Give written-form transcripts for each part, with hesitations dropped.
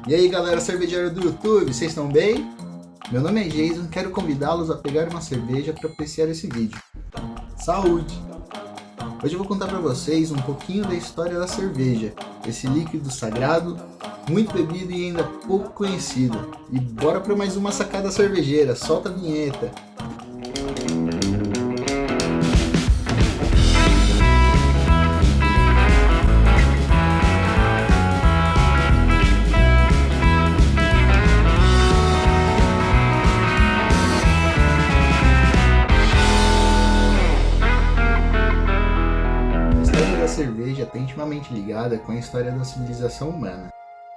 E aí galera cervejeira do YouTube, vocês estão bem? Meu nome é Jason e quero convidá-los a pegar uma cerveja para apreciar esse vídeo. Saúde! Hoje eu vou contar para vocês um pouquinho da história da cerveja, esse líquido sagrado, muito bebido e ainda pouco conhecido. E bora para mais uma sacada cervejeira, solta a vinheta! A cerveja está intimamente ligada com a história da civilização humana.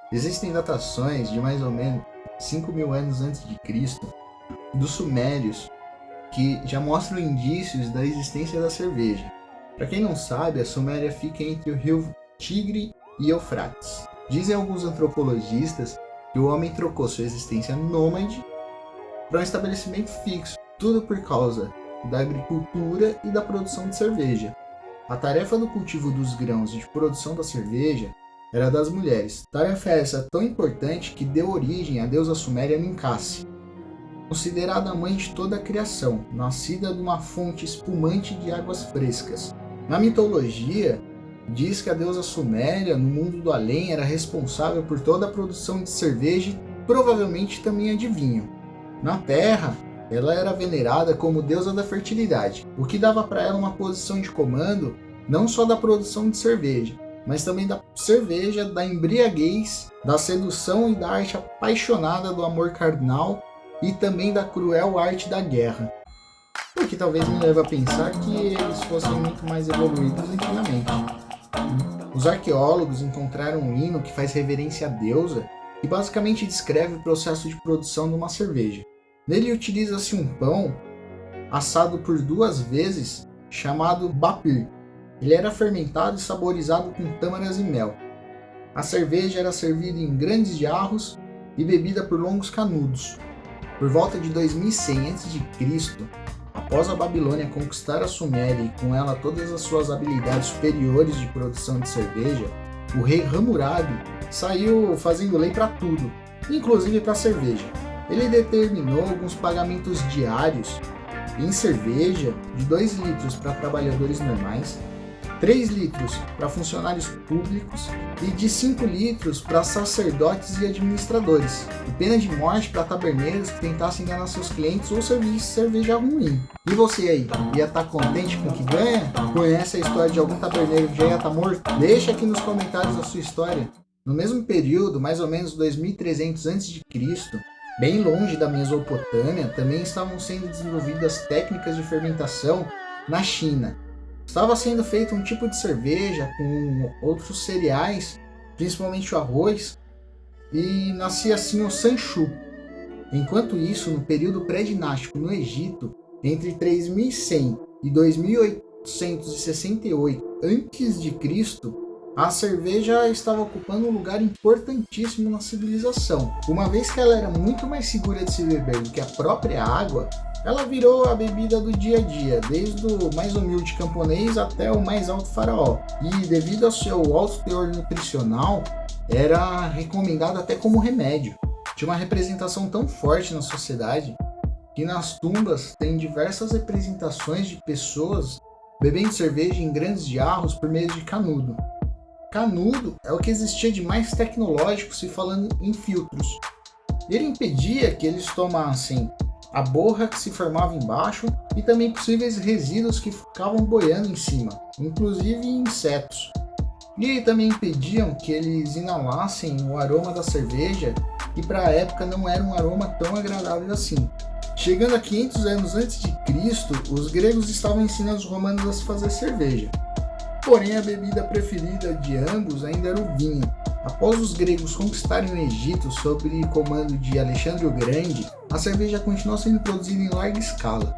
Existem datações de mais ou menos 5.000 anos antes de Cristo dos sumérios que já mostram indícios da existência da cerveja. Para quem não sabe, a Suméria fica entre o rio Tigre e Eufrates. Dizem alguns antropologistas que o homem trocou sua existência nômade para um estabelecimento fixo, tudo por causa da agricultura e da produção de cerveja. A tarefa do cultivo dos grãos e de produção da cerveja era das mulheres. Tarefa essa tão importante que deu origem à deusa suméria Ninkasi, considerada a mãe de toda a criação, nascida de uma fonte espumante de águas frescas. Na mitologia, diz que a deusa suméria, no mundo do além, era responsável por toda a produção de cerveja e provavelmente também a de vinho. Na Terra, ela era venerada como deusa da fertilidade, o que dava para ela uma posição de comando não só da produção de cerveja, mas também da cerveja, da embriaguez, da sedução e da arte apaixonada do amor carnal e também da cruel arte da guerra. O que talvez me leve a pensar que eles fossem muito mais evoluídos antigamente. Os arqueólogos encontraram um hino que faz reverência à deusa e basicamente descreve o processo de produção de uma cerveja. Nele utiliza-se um pão assado por 2 vezes, chamado bapir. Ele era fermentado e saborizado com tâmaras e mel. A cerveja era servida em grandes jarros e bebida por longos canudos. Por volta de 2100 a.C., após a Babilônia conquistar a Suméria e com ela todas as suas habilidades superiores de produção de cerveja, o rei Hammurabi saiu fazendo lei para tudo, inclusive para a cerveja. Ele determinou alguns pagamentos diários em cerveja de 2 litros para trabalhadores normais, 3 litros para funcionários públicos e de 5 litros para sacerdotes e administradores, e pena de morte para taberneiros que tentassem enganar seus clientes ou servir cerveja ruim. E você aí, ia estar contente com o que ganha? Conhece a história de algum taberneiro que já ia estar morto? Deixa aqui nos comentários a sua história. No mesmo período, mais ou menos 2300 a.C., bem longe da Mesopotâmia, também estavam sendo desenvolvidas técnicas de fermentação na China. Estava sendo feito um tipo de cerveja com outros cereais, principalmente o arroz, e nascia assim o sanchu. Enquanto isso, no período pré-dinástico no Egito, entre 3100 e 2868 a.C., a cerveja estava ocupando um lugar importantíssimo na civilização. Uma vez que ela era muito mais segura de se beber do que a própria água, ela virou a bebida do dia a dia, desde o mais humilde camponês até o mais alto faraó. E devido ao seu alto teor nutricional, era recomendada até como remédio. Tinha uma representação tão forte na sociedade que nas tumbas tem diversas representações de pessoas bebendo cerveja em grandes jarros por meio de canudo. Canudo é o que existia de mais tecnológico se falando em filtros. Ele impedia que eles tomassem a borra que se formava embaixo e também possíveis resíduos que ficavam boiando em cima, inclusive insetos. E também impediam que eles inalassem o aroma da cerveja, que para a época não era um aroma tão agradável assim. Chegando a 500 anos antes de Cristo, os gregos estavam ensinando os romanos a se fazer cerveja. Porém, a bebida preferida de ambos ainda era o vinho. Após os gregos conquistarem o Egito sob comando de Alexandre o Grande, a cerveja continuou sendo produzida em larga escala.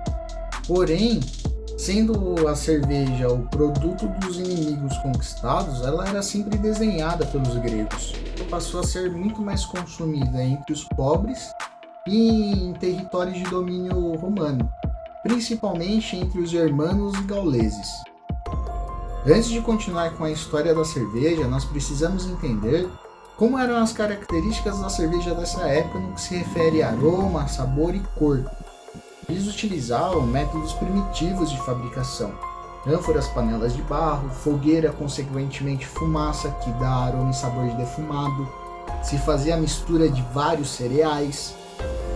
Porém, sendo a cerveja o produto dos inimigos conquistados, ela era sempre desdenhada pelos gregos. Passou a ser muito mais consumida entre os pobres e em territórios de domínio romano, principalmente entre os germanos e gauleses. Antes de continuar com a história da cerveja, nós precisamos entender Como eram as características da cerveja dessa época no que se refere a aroma, sabor e cor? Eles utilizavam métodos primitivos de fabricação: ânforas, panelas de barro, fogueira, consequentemente fumaça, que dá aroma e sabor de defumado. Se fazia a mistura de vários cereais.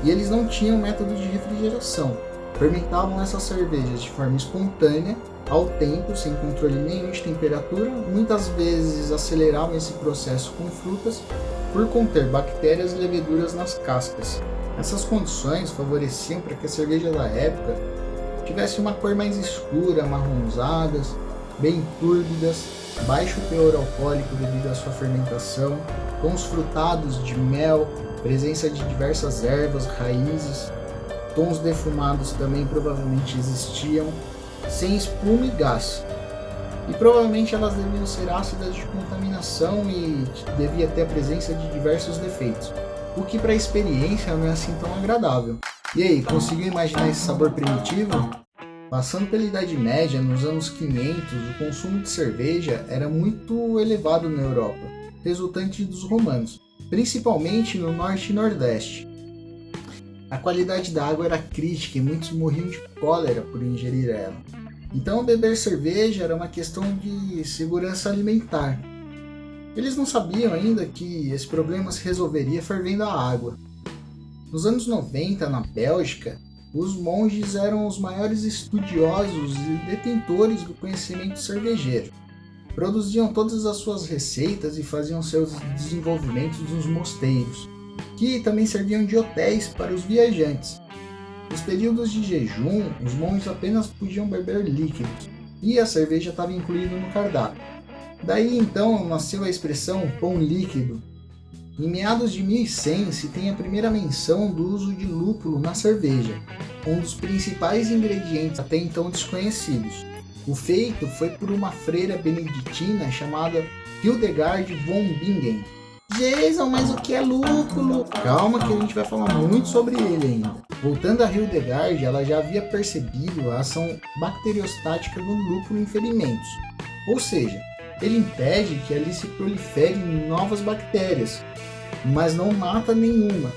E eles não tinham método de refrigeração. Fermentavam essas cervejas de forma espontânea, ao tempo, sem controle nenhum de temperatura. Muitas vezes aceleravam esse processo com frutas por conter bactérias e leveduras nas cascas. Essas condições favoreciam para que a cerveja da época tivesse uma cor mais escura, amarronzadas, bem túrbidas, baixo teor alcoólico devido à sua fermentação, tons frutados de mel, presença de diversas ervas, raízes, tons defumados também provavelmente existiam, sem espuma e gás. E provavelmente elas deviam ser ácidas de contaminação e devia ter a presença de diversos defeitos, o que para a experiência não é assim tão agradável. E aí, conseguiu imaginar esse sabor primitivo? Passando pela Idade Média, nos anos 500, o consumo de cerveja era muito elevado na Europa, resultante dos romanos, principalmente no norte e nordeste. A qualidade da água era crítica e muitos morriam de cólera por ingerir ela. Então beber cerveja era uma questão de segurança alimentar. Eles não sabiam ainda que esse problema se resolveria fervendo a água. Nos anos 90, na Bélgica, os monges eram os maiores estudiosos e detentores do conhecimento cervejeiro. Produziam todas as suas receitas e faziam seus desenvolvimentos nos mosteiros, que também serviam de hotéis para os viajantes. Nos períodos de jejum, os monges apenas podiam beber líquidos, e a cerveja estava incluída no cardápio. Daí então nasceu a expressão pão líquido. Em meados de 1100 se tem a primeira menção do uso de lúpulo na cerveja, um dos principais ingredientes até então desconhecidos. O feito foi por uma freira beneditina chamada Hildegard von Bingen. Jason, mas o que é lúpulo? Calma que a gente vai falar muito sobre ele ainda. Voltando a Hildegard, ela já havia percebido a ação bacteriostática do lúpulo em ferimentos. Ou seja, ele impede que ali se proliferem novas bactérias, mas não mata nenhuma.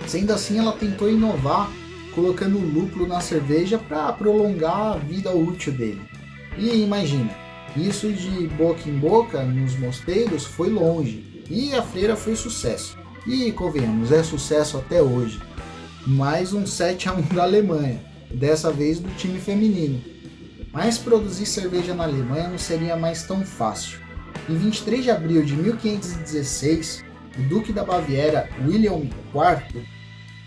Sendo assim, ela tentou inovar, colocando o lúpulo na cerveja para prolongar a vida útil dele. E imagina, isso de boca em boca nos mosteiros foi longe, e a freira foi sucesso. E convenhamos, é sucesso até hoje. Mais um 7-1 da Alemanha, dessa vez do time feminino. Mas produzir cerveja na Alemanha não seria mais tão fácil. Em 23 de abril de 1516, o Duque da Baviera, William IV,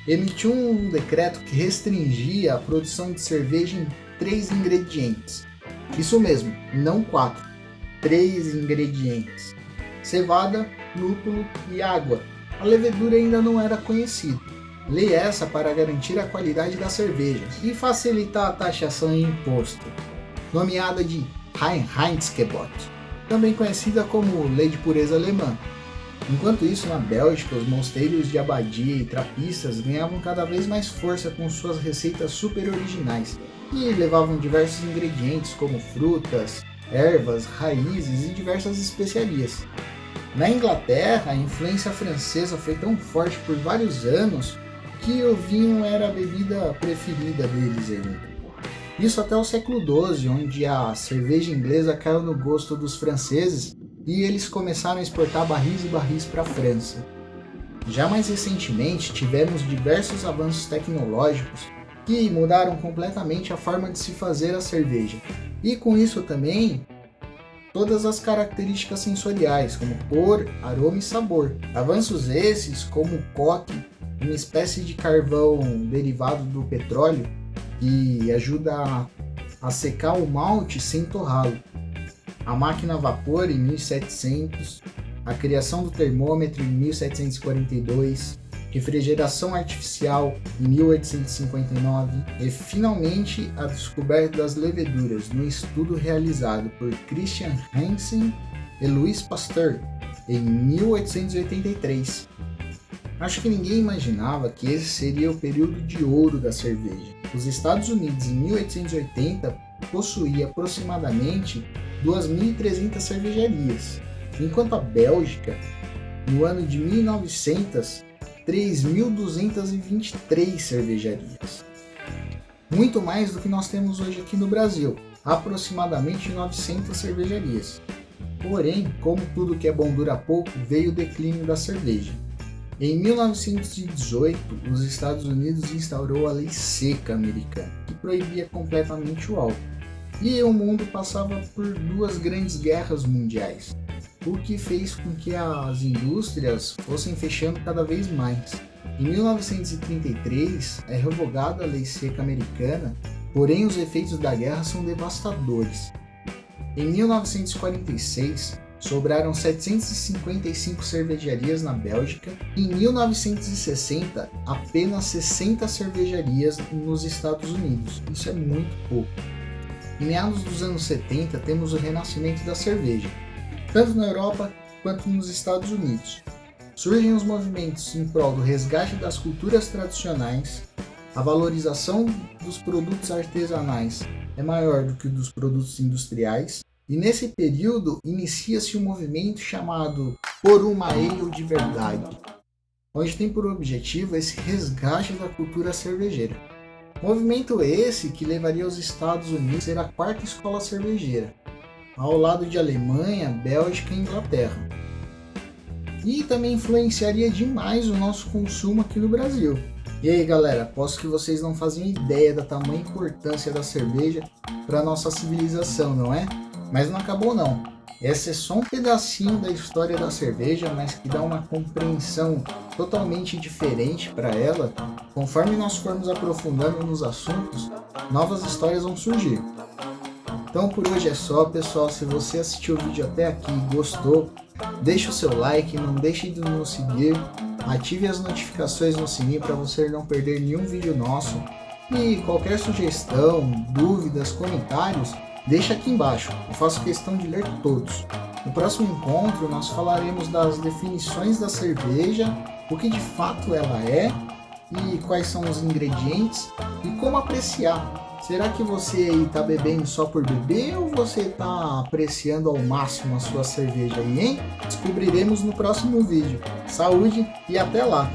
emitiu um decreto que restringia a produção de cerveja em 3 ingredientes. Isso mesmo, não 4, 3 ingredientes: cevada, lúpulo e água. A levedura ainda não era conhecida. Lei essa para garantir a qualidade da cerveja e facilitar a taxação e imposto, nomeada de Reinheitsgebot, também conhecida como Lei de Pureza Alemã. Enquanto isso, na Bélgica, os mosteiros de abadia e trapistas ganhavam cada vez mais força com suas receitas super originais e levavam diversos ingredientes como frutas, ervas, raízes e diversas especiarias. Na Inglaterra, a influência francesa foi tão forte por vários anos que o vinho era a bebida preferida deles ainda. Isso até o século XII, onde a cerveja inglesa caiu no gosto dos franceses e eles começaram a exportar barris e barris para a França. Já mais recentemente, tivemos diversos avanços tecnológicos que mudaram completamente a forma de se fazer a cerveja, e com isso também todas as características sensoriais, como cor, aroma e sabor. Avanços esses, como o coque, uma espécie de carvão derivado do petróleo que ajuda a secar o malte sem torrá-lo. A máquina a vapor em 1700, a criação do termômetro em 1742, refrigeração artificial em 1859 e finalmente a descoberta das leveduras no estudo realizado por Christian Hansen e Louis Pasteur em 1883. Acho que ninguém imaginava que esse seria o período de ouro da cerveja. Os Estados Unidos em 1880 possuía aproximadamente 2.300 cervejarias, enquanto a Bélgica no ano de 1900, 3.223 cervejarias. Muito mais do que nós temos hoje aqui no Brasil, aproximadamente 900 cervejarias. Porém, como tudo que é bom dura pouco, veio o declínio da cerveja. Em 1918, os Estados Unidos instaurou a Lei Seca americana, que proibia completamente o álcool. E o mundo passava por duas grandes guerras mundiais, o que fez com que as indústrias fossem fechando cada vez mais. Em 1933, é revogada a Lei Seca americana, porém os efeitos da guerra são devastadores. Em 1946, sobraram 755 cervejarias na Bélgica e em 1960, apenas 60 cervejarias nos Estados Unidos. Isso é muito pouco. Em meados dos anos 70, temos o renascimento da cerveja, tanto na Europa quanto nos Estados Unidos. Surgem os movimentos em prol do resgate das culturas tradicionais, a valorização dos produtos artesanais é maior do que o dos produtos industriais, e nesse período inicia-se um movimento chamado Por uma Ale de Verdade, onde tem por objetivo esse resgate da cultura cervejeira. Movimento esse que levaria os Estados Unidos a ser a quarta escola cervejeira, ao lado de Alemanha, Bélgica e Inglaterra. E também influenciaria demais o nosso consumo aqui no Brasil. E aí galera, aposto que vocês não fazem ideia da tamanha importância da cerveja para a nossa civilização, não é? Mas não acabou não. Esse é só um pedacinho da história da cerveja, mas que dá uma compreensão totalmente diferente para ela. Conforme nós formos aprofundando nos assuntos, novas histórias vão surgir. Então por hoje é só, pessoal. Se você assistiu o vídeo até aqui e gostou, deixe o seu like, não deixe de nos seguir, ative as notificações no sininho para você não perder nenhum vídeo nosso. E qualquer sugestão, dúvidas, comentários, deixa aqui embaixo, eu faço questão de ler todos. No próximo encontro nós falaremos das definições da cerveja, o que de fato ela é e quais são os ingredientes e como apreciar. Será que você aí está bebendo só por beber ou você está apreciando ao máximo a sua cerveja aí, hein? Descobriremos no próximo vídeo. Saúde e até lá!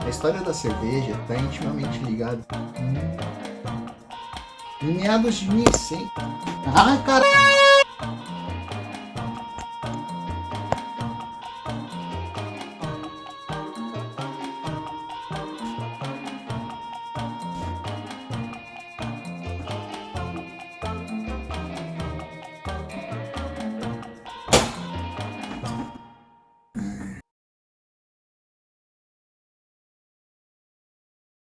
A história da cerveja está intimamente ligada. Em meados de 1100. Ai, caralho!